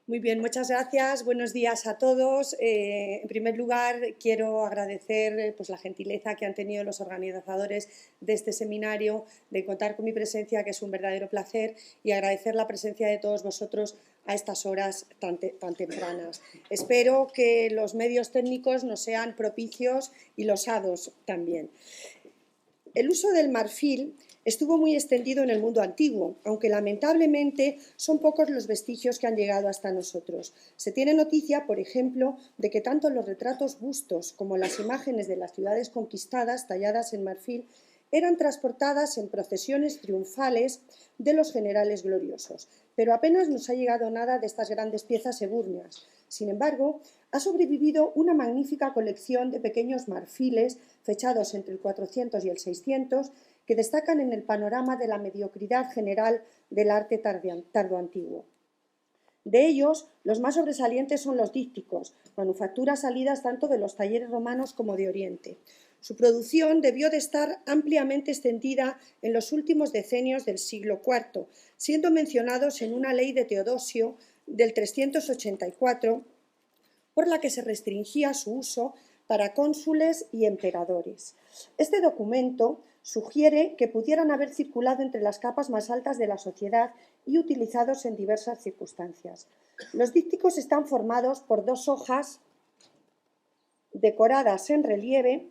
Muy bien, muchas gracias. Buenos días a todos. En primer lugar, quiero agradecer pues, la gentileza que han tenido los organizadores de este seminario de contar con mi presencia, que es un verdadero placer, y agradecer la presencia de todos vosotros a estas horas tan tempranas. Espero que los medios técnicos nos sean propicios y losados también. El uso del marfil estuvo muy extendido en el mundo antiguo, aunque lamentablemente son pocos los vestigios que han llegado hasta nosotros. Se tiene noticia, por ejemplo, de que tanto los retratos bustos como las imágenes de las ciudades conquistadas talladas en marfil eran transportadas en procesiones triunfales de los generales gloriosos, pero apenas nos ha llegado nada de estas grandes piezas ebúrneas. Sin embargo, ha sobrevivido una magnífica colección de pequeños marfiles fechados entre el 400 y el 600 que destacan en el panorama de la mediocridad general del arte tardoantiguo. De ellos, los más sobresalientes son los dípticos, manufacturas salidas tanto de los talleres romanos como de Oriente. Su producción debió de estar ampliamente extendida en los últimos decenios del siglo IV, siendo mencionados en una ley de Teodosio del 384, por la que se restringía su uso para cónsules y emperadores. Este documento sugiere que pudieran haber circulado entre las capas más altas de la sociedad y utilizados en diversas circunstancias. Los dípticos están formados por dos hojas decoradas en relieve,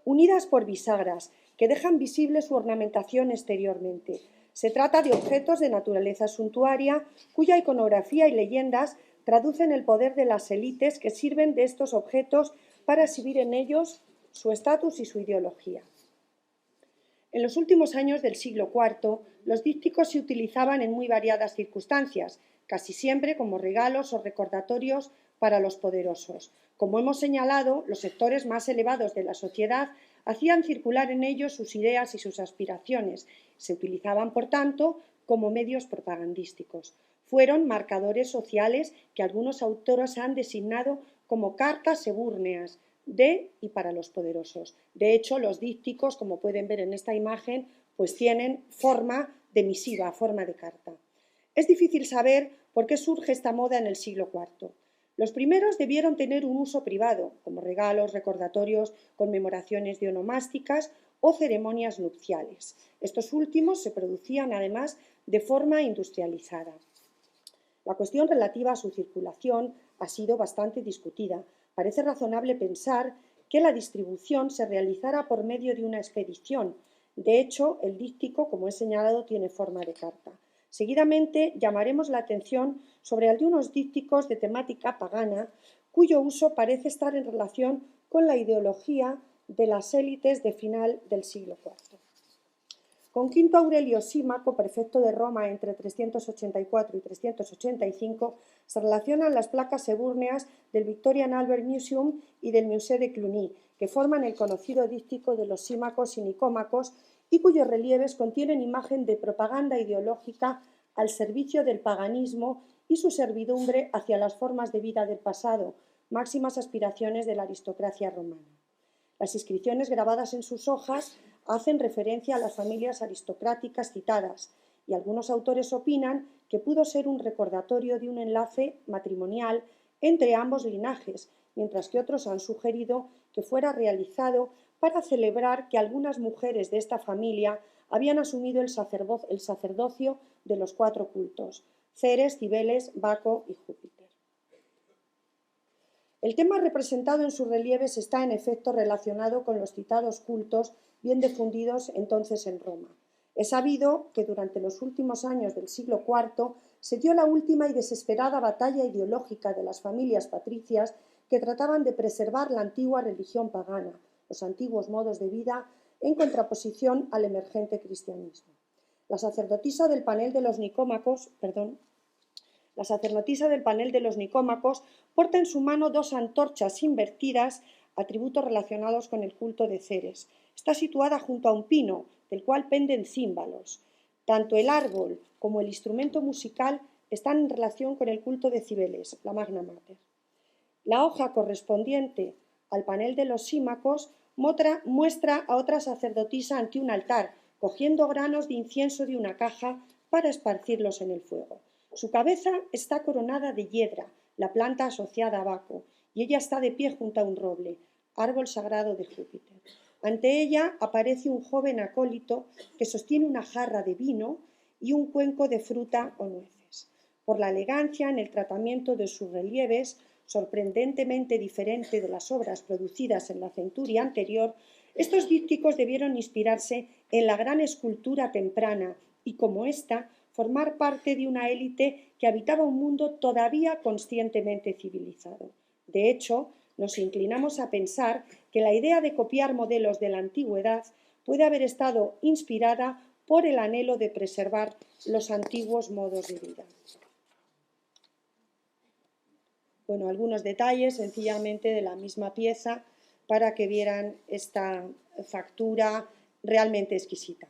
unidas por bisagras, que dejan visible su ornamentación exteriormente. Se trata de objetos de naturaleza suntuaria, cuya iconografía y leyendas traducen el poder de las élites que sirven de estos objetos para exhibir en ellos su estatus y su ideología. En los últimos años del siglo IV, los dípticos se utilizaban en muy variadas circunstancias, casi siempre como regalos o recordatorios para los poderosos. Como hemos señalado, los sectores más elevados de la sociedad hacían circular en ellos sus ideas y sus aspiraciones. Se utilizaban, por tanto, como medios propagandísticos. Fueron marcadores sociales que algunos autores han designado como cartas ebúrneas de y para los poderosos. De hecho, los dípticos, como pueden ver en esta imagen, pues tienen forma de misiva, forma de carta. Es difícil saber por qué surge esta moda en el siglo IV. Los primeros debieron tener un uso privado, como regalos, recordatorios, conmemoraciones de onomásticas o ceremonias nupciales. Estos últimos se producían además de forma industrializada. La cuestión relativa a su circulación ha sido bastante discutida. Parece razonable pensar que la distribución se realizara por medio de una expedición. De hecho, el díptico, como he señalado, tiene forma de carta. Seguidamente llamaremos la atención sobre algunos dípticos de temática pagana, cuyo uso parece estar en relación con la ideología de las élites de final del siglo IV. Con Quinto Aurelio Símaco, prefecto de Roma entre 384 y 385, se relacionan las placas ebúrneas del Victorian Albert Museum y del Musée de Cluny, que forman el conocido díptico de los símacos y nicómacos y cuyos relieves contienen imagen de propaganda ideológica al servicio del paganismo y su servidumbre hacia las formas de vida del pasado, máximas aspiraciones de la aristocracia romana. Las inscripciones grabadas en sus hojas hacen referencia a las familias aristocráticas citadas, y algunos autores opinan que pudo ser un recordatorio de un enlace matrimonial entre ambos linajes, mientras que otros han sugerido que fuera realizado para celebrar que algunas mujeres de esta familia habían asumido el sacerdocio de los 4 cultos: Ceres, Cibeles, Baco y Júpiter. El tema representado en sus relieves está en efecto relacionado con los citados cultos bien difundidos entonces en Roma. Es sabido que durante los últimos años del siglo IV se dio la última y desesperada batalla ideológica de las familias patricias que trataban de preservar la antigua religión pagana, los antiguos modos de vida, en contraposición al emergente cristianismo. La sacerdotisa del panel de los nicómacos porta en su mano 2 antorchas invertidas, atributos relacionados con el culto de Ceres. Está situada junto a un pino, del cual penden címbalos. Tanto el árbol como el instrumento musical están en relación con el culto de Cibeles, la Magna Mater. La hoja correspondiente al panel de los símacos muestra a otra sacerdotisa ante un altar, cogiendo granos de incienso de una caja para esparcirlos en el fuego. Su cabeza está coronada de hiedra, la planta asociada a Baco, y ella está de pie junto a un roble, árbol sagrado de Júpiter. Ante ella aparece un joven acólito que sostiene una jarra de vino y un cuenco de fruta o nueces. Por la elegancia en el tratamiento de sus relieves, sorprendentemente diferente de las obras producidas en la centuria anterior, estos dípticos debieron inspirarse en la gran escultura temprana y, como ésta, formar parte de una élite que habitaba un mundo todavía conscientemente civilizado. De hecho, nos inclinamos a pensar que la idea de copiar modelos de la antigüedad puede haber estado inspirada por el anhelo de preservar los antiguos modos de vida. Bueno, algunos detalles sencillamente de la misma pieza para que vieran esta factura realmente exquisita.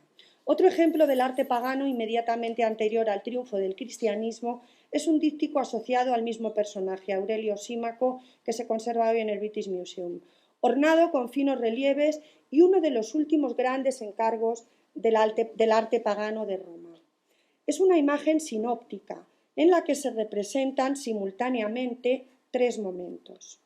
Otro ejemplo del arte pagano inmediatamente anterior al triunfo del cristianismo es un díptico asociado al mismo personaje, Aurelio Símaco, que se conserva hoy en el British Museum, ornado con finos relieves y uno de los últimos grandes encargos del arte pagano de Roma. Es una imagen sinóptica en la que se representan simultáneamente tres momentos.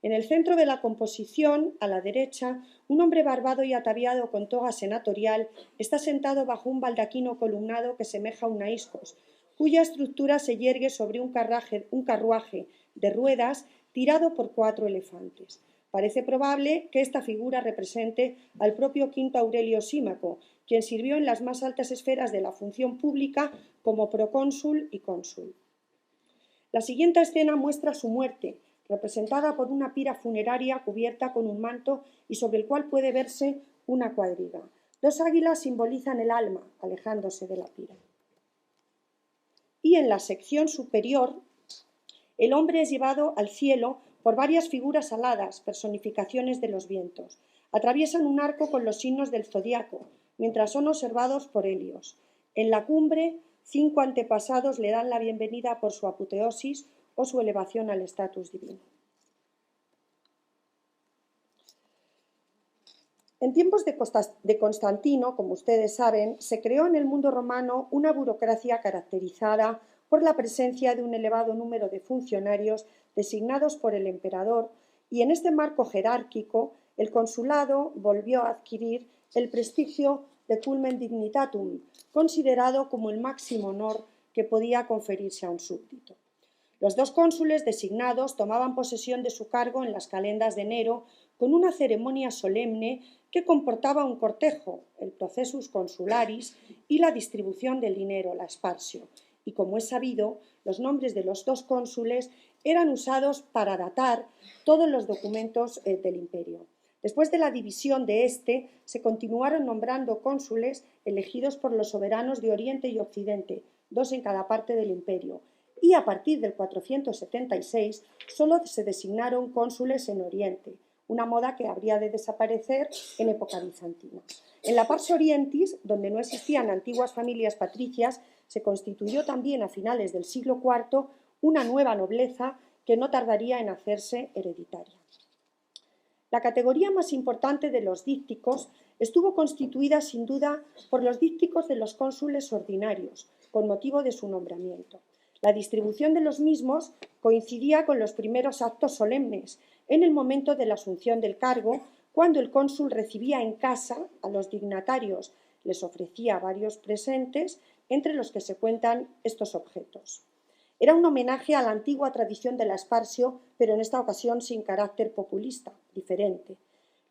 En el centro de la composición, a la derecha, un hombre barbado y ataviado con toga senatorial está sentado bajo un baldaquino columnado que semeja un naiscos, cuya estructura se yergue sobre un carruaje de ruedas tirado por 4 elefantes. Parece probable que esta figura represente al propio Quinto Aurelio Símaco, quien sirvió en las más altas esferas de la función pública como procónsul y cónsul. La siguiente escena muestra su muerte, representada por una pira funeraria cubierta con un manto y sobre el cual puede verse una cuadriga. 2 águilas simbolizan el alma, alejándose de la pira. Y en la sección superior, el hombre es llevado al cielo por varias figuras aladas, personificaciones de los vientos. Atraviesan un arco con los signos del zodiaco, mientras son observados por Helios. En la cumbre, 5 antepasados le dan la bienvenida por su apoteosis o su elevación al estatus divino. En tiempos de Constantino, como ustedes saben, se creó en el mundo romano una burocracia caracterizada por la presencia de un elevado número de funcionarios designados por el emperador, y en este marco jerárquico el consulado volvió a adquirir el prestigio de culmen dignitatum, considerado como el máximo honor que podía conferirse a un súbdito. Los 2 cónsules designados tomaban posesión de su cargo en las calendas de enero con una ceremonia solemne que comportaba un cortejo, el procesus consularis, y la distribución del dinero, la sparsio. Y como es sabido, los nombres de los 2 cónsules eran usados para datar todos los documentos del imperio. Después de la división de este, se continuaron nombrando cónsules elegidos por los soberanos de Oriente y Occidente, 2 en cada parte del imperio, y a partir del 476 solo se designaron cónsules en Oriente, una moda que habría de desaparecer en época bizantina. En la Pars Orientis, donde no existían antiguas familias patricias, se constituyó también a finales del siglo IV una nueva nobleza que no tardaría en hacerse hereditaria. La categoría más importante de los dípticos estuvo constituida sin duda por los dípticos de los cónsules ordinarios, con motivo de su nombramiento. La distribución de los mismos coincidía con los primeros actos solemnes, en el momento de la asunción del cargo, cuando el cónsul recibía en casa a los dignatarios, les ofrecía varios presentes, entre los que se cuentan estos objetos. Era un homenaje a la antigua tradición de la sparsio, pero en esta ocasión sin carácter populista, diferente.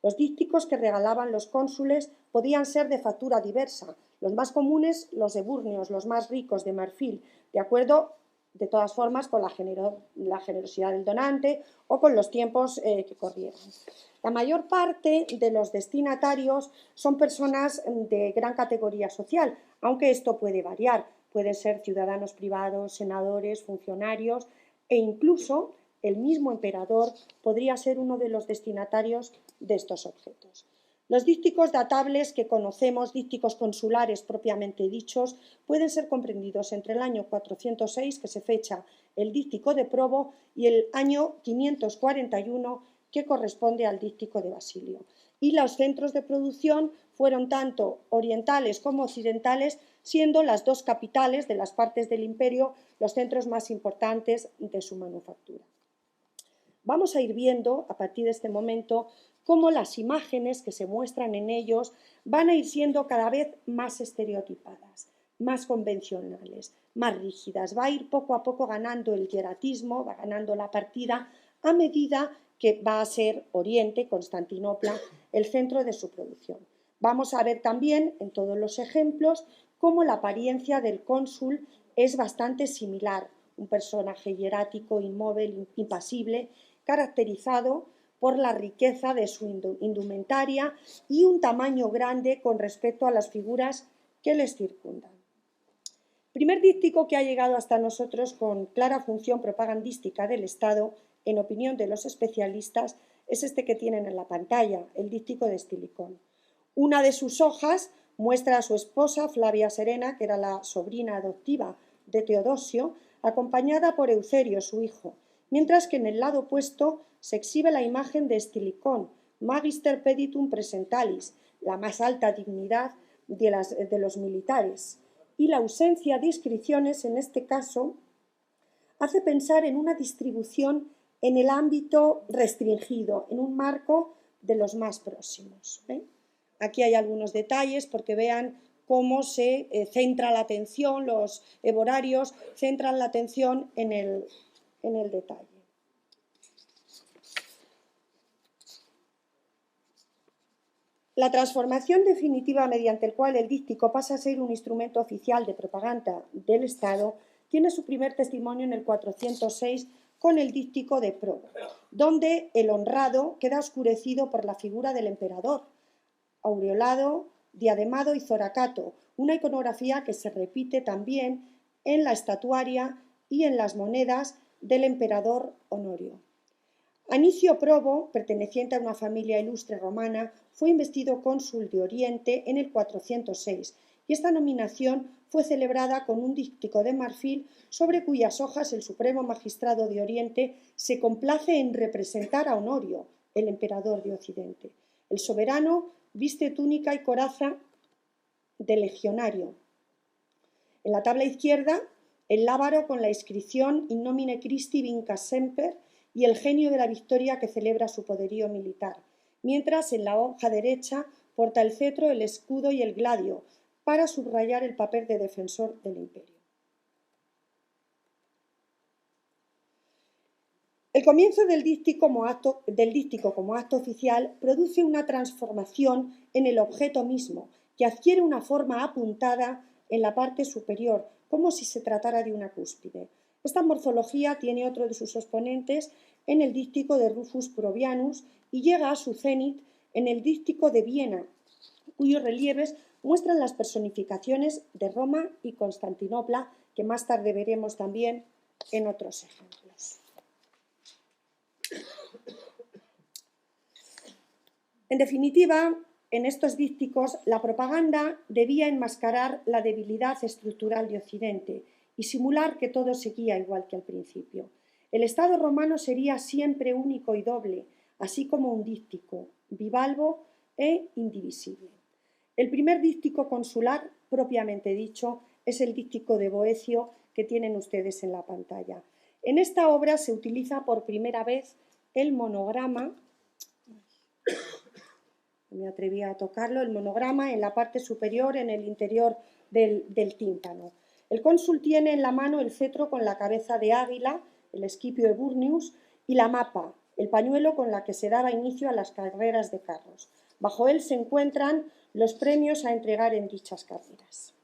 Los dípticos que regalaban los cónsules podían ser de factura diversa, los más comunes los de Burneos, los más ricos de marfil, de acuerdo, de todas formas, con la generosidad del donante o con los tiempos que corrieran. La mayor parte de los destinatarios son personas de gran categoría social, aunque esto puede variar. Pueden ser ciudadanos privados, senadores, funcionarios e incluso el mismo emperador podría ser uno de los destinatarios de estos objetos. Los dípticos datables que conocemos, dípticos consulares propiamente dichos, pueden ser comprendidos entre el año 406, que se fecha el díptico de Probo, y el año 541, que corresponde al díptico de Basilio. y los centros de producción fueron tanto orientales como occidentales, siendo las dos capitales de las partes del imperio los centros más importantes de su manufactura. Vamos a ir viendo a partir de este momento cómo las imágenes que se muestran en ellos van a ir siendo cada vez más estereotipadas, más convencionales, más rígidas. Va a ir poco a poco ganando el hieratismo, va ganando la partida a medida que va a ser Oriente, Constantinopla, el centro de su producción. Vamos a ver también en todos los ejemplos cómo la apariencia del cónsul es bastante similar, un personaje hierático, inmóvil, impasible, caracterizado por la riqueza de su indumentaria y un tamaño grande con respecto a las figuras que les circundan. El primer díptico que ha llegado hasta nosotros con clara función propagandística del Estado, en opinión de los especialistas, es este que tienen en la pantalla, el díptico de Estilicón. Una de sus hojas muestra a su esposa, Flavia Serena, que era la sobrina adoptiva de Teodosio, acompañada por Eucerio, su hijo, mientras que en el lado opuesto se exhibe la imagen de Estilicón, Magister Peditum Presentalis, la más alta dignidad de los militares. Y la ausencia de inscripciones, en este caso, hace pensar en una distribución en el ámbito restringido, en un marco de los más próximos. Aquí hay algunos detalles porque vean cómo se centra la atención, los eborarios centran la atención en el detalle. La transformación definitiva mediante el cual el díptico pasa a ser un instrumento oficial de propaganda del Estado tiene su primer testimonio en el 406 con el díptico de Probo, donde el honrado queda oscurecido por la figura del emperador, aureolado, diademado y zoracato, una iconografía que se repite también en la estatuaria y en las monedas del emperador Honorio. Anicio Probo, perteneciente a una familia ilustre romana, fue investido cónsul de Oriente en el 406 y esta nominación fue celebrada con un díptico de marfil sobre cuyas hojas el Supremo Magistrado de Oriente se complace en representar a Honorio, el emperador de Occidente. El soberano viste túnica y coraza de legionario. En la tabla izquierda, el lábaro con la inscripción In nomine Christi vincat semper y el genio de la victoria que celebra su poderío militar, mientras en la hoja derecha porta el cetro, el escudo y el gladio, para subrayar el papel de defensor del imperio. El comienzo del díptico como acto oficial produce una transformación en el objeto mismo, que adquiere una forma apuntada en la parte superior, como si se tratara de una cúspide. Esta morfología tiene otro de sus exponentes en el díptico de Rufus Probianus y llega a su cenit en el díptico de Viena, cuyos relieves muestran las personificaciones de Roma y Constantinopla, que más tarde veremos también en otros ejemplos. En definitiva, en estos dípticos, la propaganda debía enmascarar la debilidad estructural de Occidente y simular que todo seguía igual que al principio. El Estado romano sería siempre único y doble, así como un díptico, bivalvo e indivisible. El primer díptico consular, propiamente dicho, es el díptico de Boecio que tienen ustedes en la pantalla. En esta obra se utiliza por primera vez el monograma, me atreví a tocarlo, el monograma en la parte superior, en el interior del tímpano. El cónsul tiene en la mano el cetro con la cabeza de águila, el Scipio Eburnius, y la mapa, el pañuelo con la que se daba inicio a las carreras de carros. Bajo él se encuentran los premios a entregar en dichas carreras.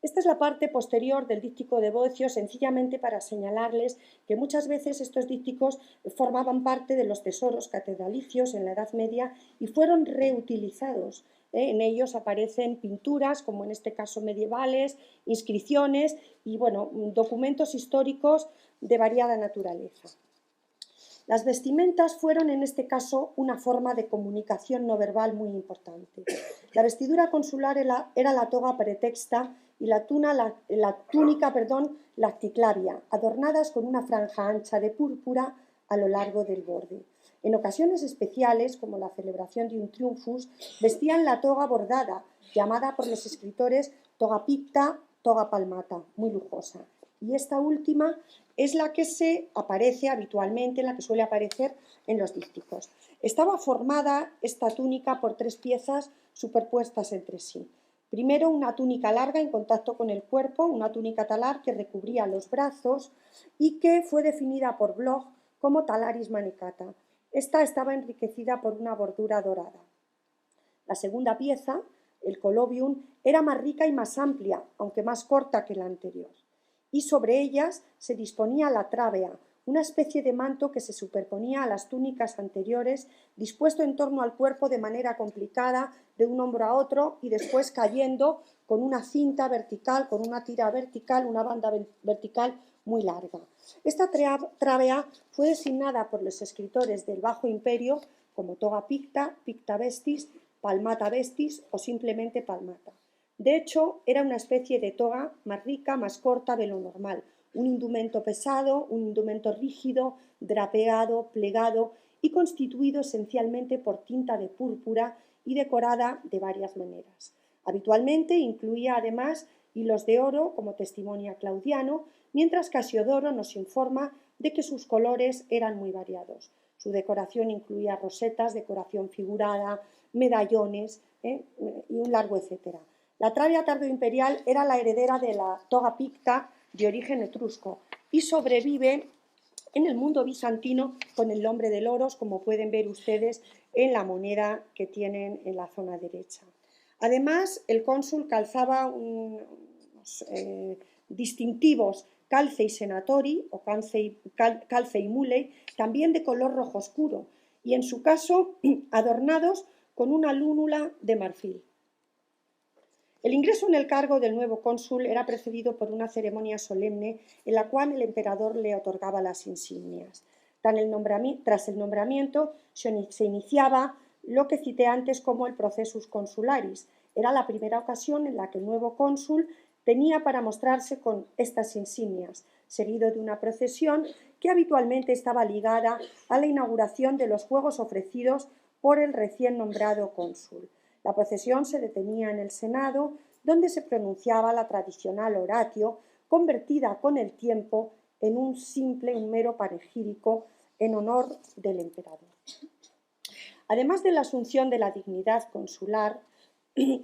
Esta es la parte posterior del díptico de Boecio, sencillamente para señalarles que muchas veces estos dípticos formaban parte de los tesoros catedralicios en la Edad Media y fueron reutilizados. En ellos aparecen pinturas, como en este caso medievales, inscripciones y documentos históricos de variada naturaleza. Las vestimentas fueron en este caso una forma de comunicación no verbal muy importante. La vestidura consular era la toga pretexta y la túnica lacticlavia, adornadas con una franja ancha de púrpura a lo largo del borde. En ocasiones especiales, como la celebración de un triunfus, vestían la toga bordada, llamada por los escritores toga picta, toga palmata, muy lujosa. Y esta última es la que se aparece habitualmente, la que suele aparecer en los dípticos. Estaba formada esta túnica por 3 piezas superpuestas entre sí. Primero, una túnica larga en contacto con el cuerpo, una túnica talar que recubría los brazos y que fue definida por Bloch como talaris manicata. Esta estaba enriquecida por una bordura dorada. La segunda pieza, el colobium, era más rica y más amplia, aunque más corta que la anterior. Y sobre ellas se disponía la trávea, una especie de manto que se superponía a las túnicas anteriores, dispuesto en torno al cuerpo de manera complicada, de un hombro a otro, y después cayendo con una cinta vertical, con una tira vertical, una banda vertical muy larga. Esta trávea fue designada por los escritores del Bajo Imperio como toga picta, picta vestis, palmata vestis o simplemente palmata. De hecho, era una especie de toga más rica, más corta de lo normal, un indumento pesado, un indumento rígido, drapeado, plegado y constituido esencialmente por tinta de púrpura y decorada de varias maneras. Habitualmente incluía además hilos de oro, como testimonia Claudiano, mientras Casiodoro nos informa de que sus colores eran muy variados. Su decoración incluía rosetas, decoración figurada, medallones y un largo etcétera. La trávea tardoimperial era la heredera de la toga picta de origen etrusco y sobrevive en el mundo bizantino con el nombre de loros, como pueden ver ustedes en la moneda que tienen en la zona derecha. Además, el cónsul calzaba unos distintivos calcei senatori o calcei mulei, también de color rojo oscuro, y en su caso adornados con una lúnula de marfil. El ingreso en el cargo del nuevo cónsul era precedido por una ceremonia solemne en la cual el emperador le otorgaba las insignias. Tras el nombramiento se iniciaba lo que cité antes como el procesus consularis. Era la primera ocasión en la que el nuevo cónsul tenía para mostrarse con estas insignias, seguido de una procesión que habitualmente estaba ligada a la inauguración de los juegos ofrecidos por el recién nombrado cónsul. La procesión se detenía en el Senado, donde se pronunciaba la tradicional oratio, convertida con el tiempo en un mero panegírico en honor del emperador. Además de la asunción de la dignidad consular,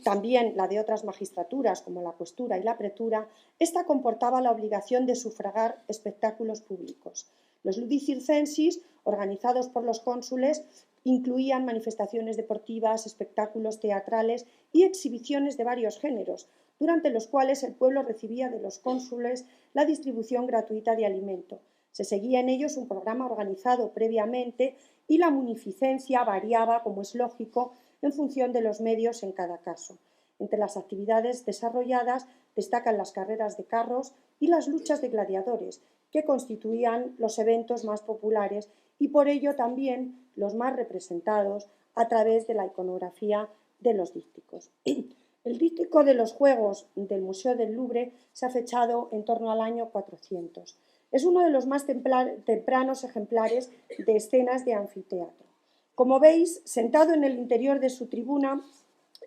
también la de otras magistraturas como la cuestura y la pretura, esta comportaba la obligación de sufragar espectáculos públicos. Los ludi circensis, organizados por los cónsules, incluían manifestaciones deportivas, espectáculos teatrales y exhibiciones de varios géneros, durante los cuales el pueblo recibía de los cónsules la distribución gratuita de alimento. Se seguía en ellos un programa organizado previamente y la munificencia variaba, como es lógico, en función de los medios en cada caso. Entre las actividades desarrolladas destacan las carreras de carros y las luchas de gladiadores, que constituían los eventos más populares y por ello también los más representados a través de la iconografía de los dípticos. El díptico de los Juegos del Museo del Louvre se ha fechado en torno al año 400. Es uno de los más tempranos ejemplares de escenas de anfiteatro. Como veis, sentado en el interior de su tribuna,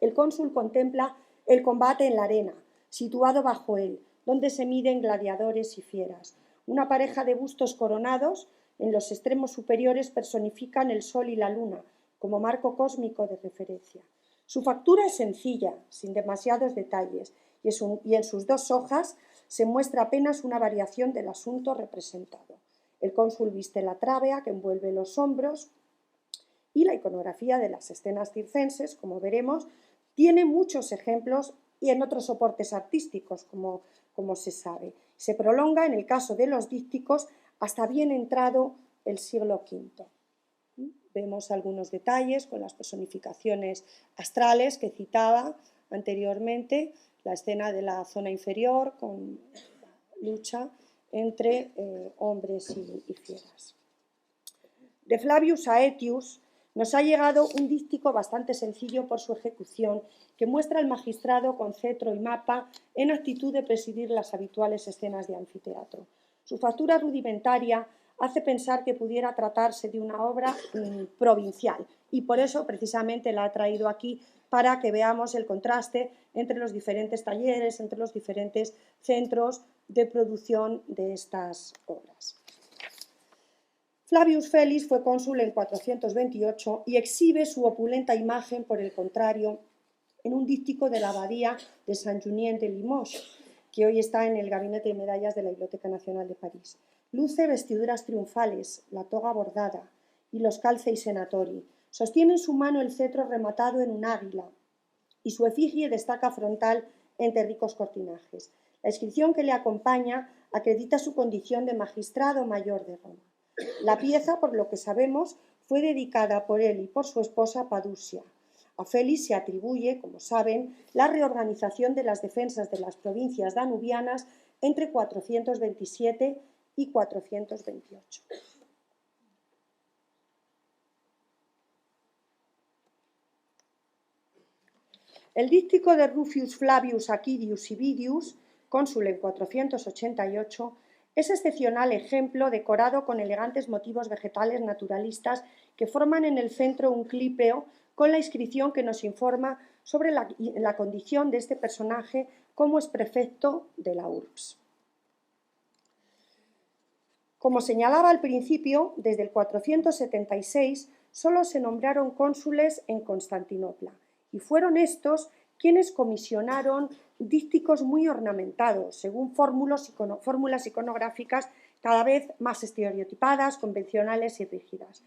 el cónsul contempla el combate en la arena, situado bajo él, donde se miden gladiadores y fieras. Una pareja de bustos coronados en los extremos superiores personifican el sol y la luna, como marco cósmico de referencia. Su factura es sencilla, sin demasiados detalles, y en sus 2 hojas se muestra apenas una variación del asunto representado. El cónsul viste la trávea que envuelve los hombros y la iconografía de las escenas circenses, como veremos, tiene muchos ejemplos y en otros soportes artísticos, como se sabe. Se prolonga, en el caso de los dípticos, hasta bien entrado el siglo V. Vemos algunos detalles con las personificaciones astrales que citaba anteriormente, la escena de la zona inferior con la lucha entre hombres y fieras. De Flavius Aetius nos ha llegado un díptico bastante sencillo por su ejecución, que muestra al magistrado con cetro y mapa en actitud de presidir las habituales escenas de anfiteatro. Su factura rudimentaria hace pensar que pudiera tratarse de una obra provincial, y por eso precisamente la he traído aquí para que veamos el contraste entre los diferentes talleres, entre los diferentes centros de producción de estas obras. Flavius Felix fue cónsul en 428 y exhibe su opulenta imagen, por el contrario, en un díptico de la abadía de Saint-Junien de Limoges, que hoy está en el gabinete de medallas de la Biblioteca Nacional de París. Luce vestiduras triunfales, la toga bordada y los calcei senatori. Sostiene en su mano el cetro rematado en un águila y su efigie destaca frontal entre ricos cortinajes. La inscripción que le acompaña acredita su condición de magistrado mayor de Roma. La pieza, por lo que sabemos, fue dedicada por él y por su esposa Padusia. A Félix se atribuye, como saben, la reorganización de las defensas de las provincias danubianas entre 427 y 428. El díptico de Rufius Flavius Aquidius Ividius, cónsul en 488, es excepcional ejemplo decorado con elegantes motivos vegetales naturalistas que forman en el centro un clípeo con la inscripción que nos informa sobre la condición de este personaje como exprefecto de la urbs. Como señalaba al principio, desde el 476 solo se nombraron cónsules en Constantinopla, y fueron estos quienes comisionaron dípticos muy ornamentados, según fórmulas iconográficas cada vez más estereotipadas, convencionales y rígidas,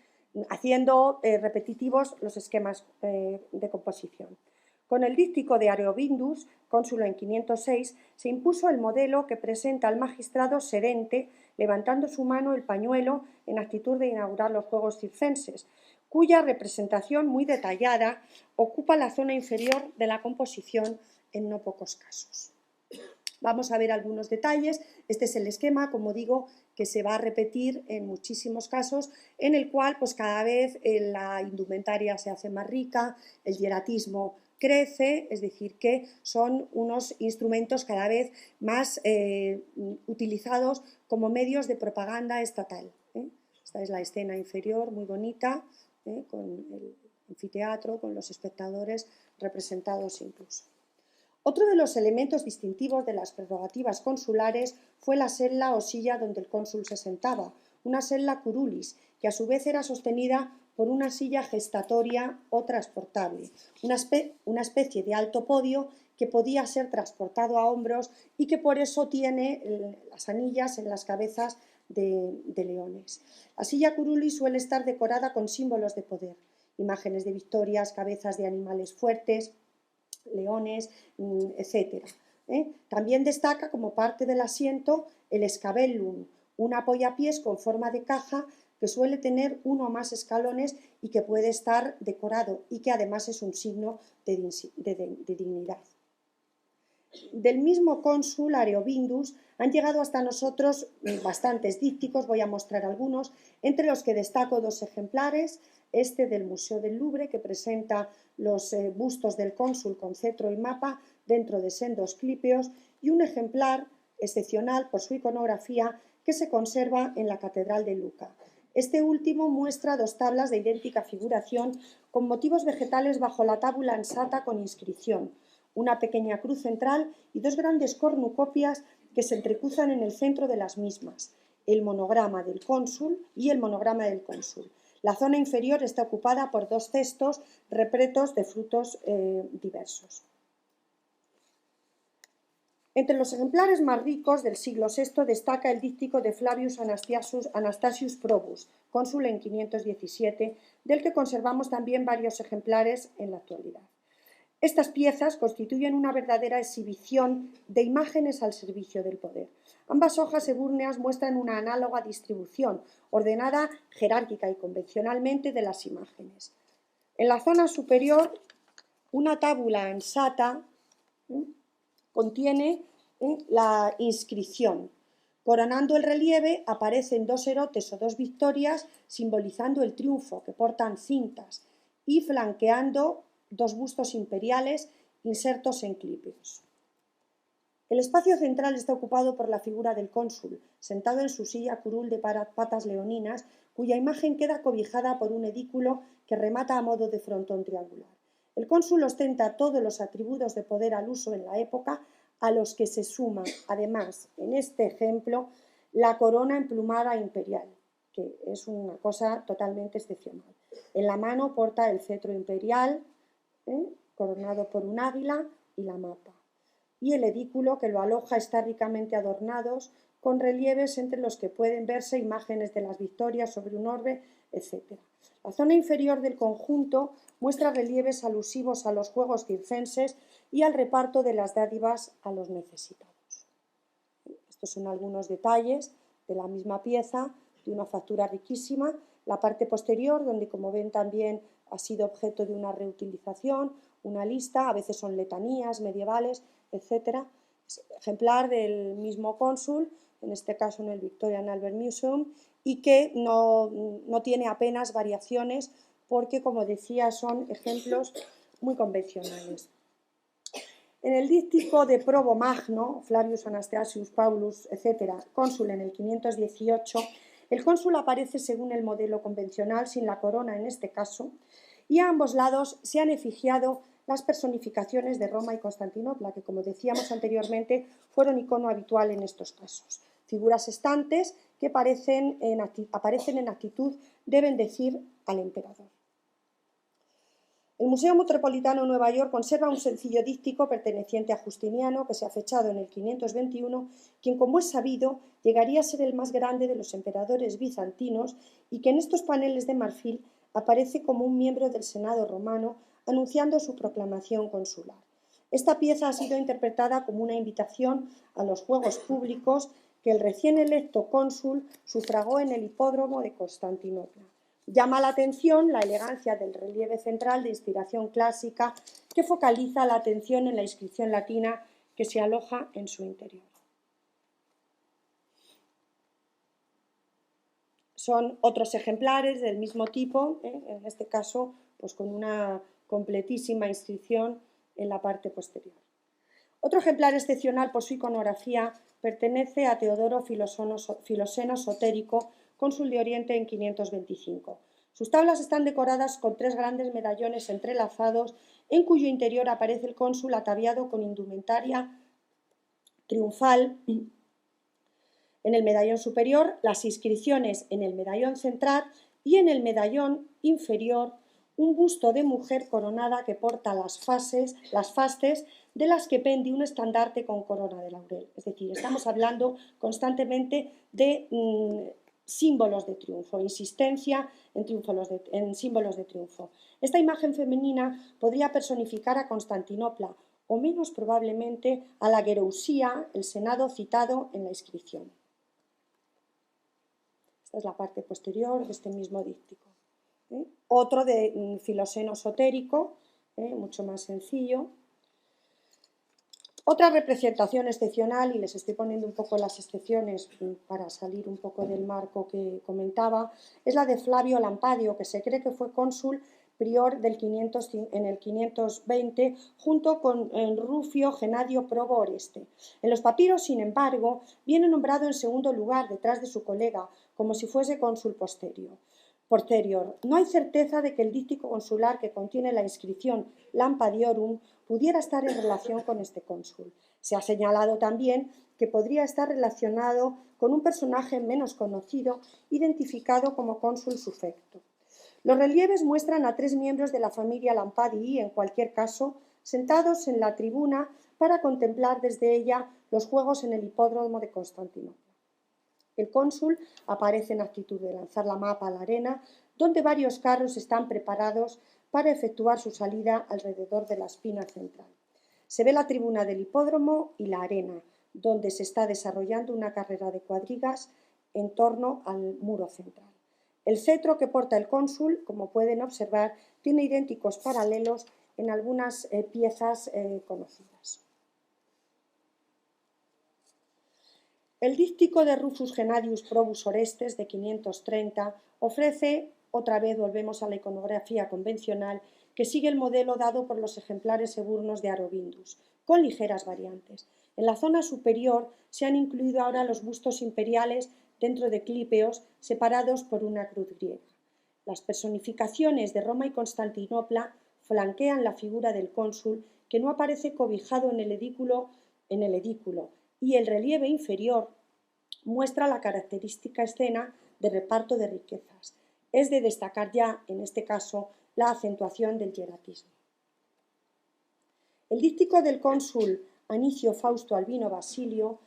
haciendo repetitivos los esquemas de composición. Con el díptico de Areobindus, cónsul en 506, se impuso el modelo que presenta al magistrado sedente, levantando su mano el pañuelo en actitud de inaugurar los Juegos Circenses, cuya representación muy detallada ocupa la zona inferior de la composición en no pocos casos. Vamos a ver algunos detalles. Este es el esquema, como digo, que se va a repetir en muchísimos casos, en el cual pues, cada vez la indumentaria se hace más rica, el hieratismo crece, es decir, que son unos instrumentos cada vez más utilizados como medios de propaganda estatal. Esta es la escena inferior, muy bonita, con el anfiteatro, con los espectadores representados incluso. Otro de los elementos distintivos de las prerrogativas consulares fue la sella o silla donde el cónsul se sentaba, una sella curulis, que a su vez era sostenida por una silla gestatoria o transportable, una especie de alto podio que podía ser transportado a hombros y que por eso tiene las anillas en las cabezas de leones. La silla curulis suele estar decorada con símbolos de poder, imágenes de victorias, cabezas de animales fuertes, leones, etc. También destaca como parte del asiento el escabellum, un apoyapiés con forma de caja que suele tener uno o más escalones y que puede estar decorado y que además es un signo de dignidad. Del mismo cónsul Areobindus han llegado hasta nosotros bastantes dípticos, voy a mostrar algunos, entre los que destaco dos ejemplares, este del Museo del Louvre, que presenta los bustos del cónsul con cetro y mapa dentro de sendos clípeos, y un ejemplar excepcional por su iconografía que se conserva en la Catedral de Lucca. Este último muestra dos tablas de idéntica figuración con motivos vegetales bajo la tábula ansata con inscripción, una pequeña cruz central y dos grandes cornucopias que se entrecruzan en el centro de las mismas, el monograma del cónsul y el monograma del cónsul. La zona inferior está ocupada por dos cestos repletos de frutos diversos. Entre los ejemplares más ricos del siglo VI destaca el díptico de Flavius Anastasius Probus, cónsul en 517, del que conservamos también varios ejemplares en la actualidad. Estas piezas constituyen una verdadera exhibición de imágenes al servicio del poder. Ambas hojas ebúrneas muestran una análoga distribución, ordenada jerárquica y convencionalmente de las imágenes. En la zona superior, una tábula ansata contiene la inscripción. Coronando el relieve aparecen dos erotes o dos victorias simbolizando el triunfo que portan cintas y flanqueando dos bustos imperiales insertos en clípeos. El espacio central está ocupado por la figura del cónsul, sentado en su silla curul de patas leoninas, cuya imagen queda cobijada por un edículo que remata a modo de frontón triangular. El cónsul ostenta todos los atributos de poder al uso en la época, a los que se suma, además, en este ejemplo, la corona emplumada imperial, que es una cosa totalmente excepcional. En la mano porta el cetro imperial, coronado por un águila, y la mapa. Y el edículo que lo aloja está ricamente adornado con relieves entre los que pueden verse imágenes de las victorias sobre un orbe, etc. La zona inferior del conjunto muestra relieves alusivos a los juegos circenses y al reparto de las dádivas a los necesitados. Estos son algunos detalles de la misma pieza, de una factura riquísima. La parte posterior, donde como ven también ha sido objeto de una reutilización, una lista, a veces son letanías medievales, etc. Ejemplar del mismo cónsul, en este caso en el Victoria and Albert Museum, y que no tiene apenas variaciones porque, como decía, son ejemplos muy convencionales. En el díptico de Probo Magno, Flavius Anastasius Paulus, etc., cónsul en el 518, el cónsul aparece según el modelo convencional, sin la corona en este caso, y a ambos lados se han efigiado las personificaciones de Roma y Constantinopla, que, como decíamos anteriormente, fueron icono habitual en estos casos. Figuras estantes que aparecen en actitud de bendecir al emperador. El Museo Metropolitano de Nueva York conserva un sencillo díptico perteneciente a Justiniano, que se ha fechado en el 521, quien, como es sabido, llegaría a ser el más grande de los emperadores bizantinos y que en estos paneles de marfil aparece como un miembro del Senado romano anunciando su proclamación consular. Esta pieza ha sido interpretada como una invitación a los juegos públicos que el recién electo cónsul sufragó en el hipódromo de Constantinopla. Llama la atención la elegancia del relieve central de inspiración clásica que focaliza la atención en la inscripción latina que se aloja en su interior. Son otros ejemplares del mismo tipo, en este caso pues con una completísima inscripción en la parte posterior. Otro ejemplar excepcional por su iconografía pertenece a Teodoro Filoseno Sotérico, cónsul de Oriente en 525. Sus tablas están decoradas con 3 grandes medallones entrelazados, en cuyo interior aparece el cónsul ataviado con indumentaria triunfal. En el medallón superior, las inscripciones en el medallón central y en el medallón inferior, un busto de mujer coronada que porta las fasces de las que pende un estandarte con corona de laurel. Es decir, estamos hablando constantemente de símbolos de triunfo, insistencia en símbolos de triunfo. Esta imagen femenina podría personificar a Constantinopla o menos probablemente a la Gerousía, el senado citado en la inscripción. Esta es la parte posterior de este mismo díptico. Otro de Filoseno Sotérico, mucho más sencillo. Otra representación excepcional, y les estoy poniendo un poco las excepciones para salir un poco del marco que comentaba, es la de Flavio Lampadio, que se cree que fue cónsul prior en el 520 junto con Rufio Genadio Probo Oreste. En los papiros, sin embargo, viene nombrado en segundo lugar detrás de su colega, como si fuese cónsul posterior. No hay certeza de que el díptico consular que contiene la inscripción Lampadiorum pudiera estar en relación con este cónsul. Se ha señalado también que podría estar relacionado con un personaje menos conocido, identificado como cónsul sufecto. Los relieves muestran a 3 miembros de la familia Lampadii, en cualquier caso, sentados en la tribuna para contemplar desde ella los juegos en el hipódromo de Constantinopla. El cónsul aparece en actitud de lanzar la mapa a la arena, donde varios carros están preparados para efectuar su salida alrededor de la espina central. Se ve la tribuna del hipódromo y la arena, donde se está desarrollando una carrera de cuadrigas en torno al muro central. El cetro que porta el cónsul, como pueden observar, tiene idénticos paralelos en algunas piezas conocidas. El díptico de Rufus Genadius Probus Orestes de 530 ofrece, otra vez volvemos a la iconografía convencional, que sigue el modelo dado por los ejemplares eburnos de Arobindus, con ligeras variantes. En la zona superior se han incluido ahora los bustos imperiales dentro de clípeos separados por una cruz griega. Las personificaciones de Roma y Constantinopla flanquean la figura del cónsul, que no aparece cobijado en el edículo, y el relieve inferior muestra la característica escena de reparto de riquezas. Es de destacar ya, en este caso, la acentuación del hieratismo. El díptico del cónsul Anicio Fausto Albino Basilio,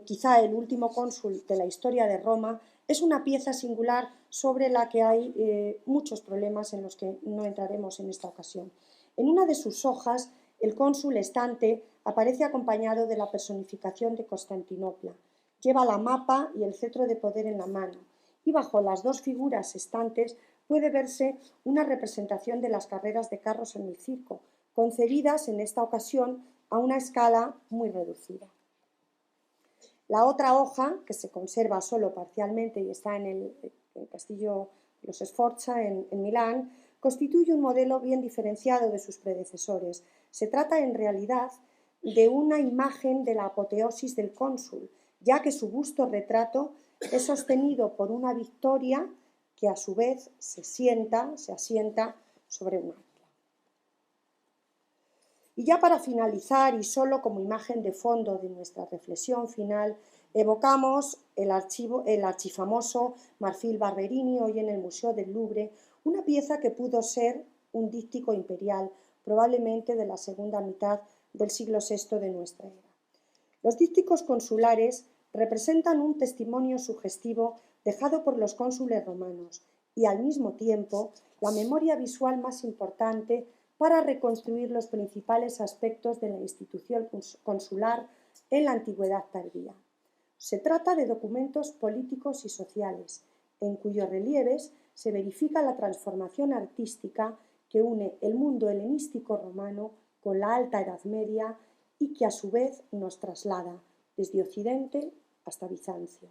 quizá el último cónsul de la historia de Roma, es una pieza singular sobre la que hay muchos problemas en los que no entraremos en esta ocasión. En una de sus hojas, el cónsul estante aparece acompañado de la personificación de Constantinopla. Lleva la mapa y el cetro de poder en la mano, y bajo las dos figuras estantes puede verse una representación de las carreras de carros en el circo, concebidas en esta ocasión a una escala muy reducida. La otra hoja, que se conserva solo parcialmente y está en el Castillo de los Sforza en Milán, constituye un modelo bien diferenciado de sus predecesores. Se trata en realidad de una imagen de la apoteosis del cónsul, ya que su busto retrato es sostenido por una Victoria que a su vez se asienta sobre un ancla. Y ya para finalizar, y solo como imagen de fondo de nuestra reflexión final, evocamos el archifamoso marfil Barberini, hoy en el Museo del Louvre, una pieza que pudo ser un díptico imperial, probablemente de la segunda mitad del siglo VI de nuestra era. Los dípticos consulares representan un testimonio sugestivo dejado por los cónsules romanos y, al mismo tiempo, la memoria visual más importante para reconstruir los principales aspectos de la institución consular en la antigüedad tardía. Se trata de documentos políticos y sociales, en cuyos relieves se verifica la transformación artística que une el mundo helenístico romano con la Alta Edad Media y que a su vez nos traslada desde Occidente hasta Bizancio.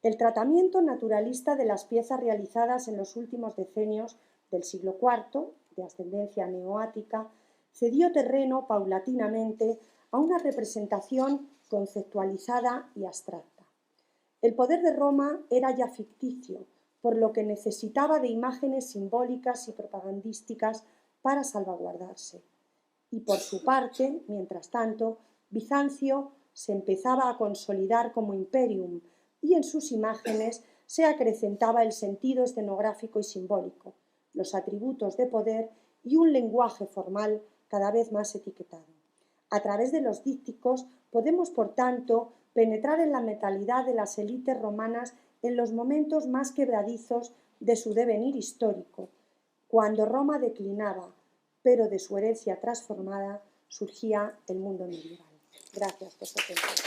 El tratamiento naturalista de las piezas realizadas en los últimos decenios del siglo IV, de ascendencia neoática, cedió terreno paulatinamente a una representación conceptualizada y abstracta. El poder de Roma era ya ficticio, por lo que necesitaba de imágenes simbólicas y propagandísticas para salvaguardarse. Y por su parte, mientras tanto, Bizancio se empezaba a consolidar como imperium y en sus imágenes se acrecentaba el sentido escenográfico y simbólico, los atributos de poder y un lenguaje formal cada vez más etiquetado. A través de los dípticos podemos, por tanto, penetrar en la mentalidad de las élites romanas en los momentos más quebradizos de su devenir histórico, cuando Roma declinaba, pero de su herencia transformada surgía el mundo medieval. Gracias por su atención.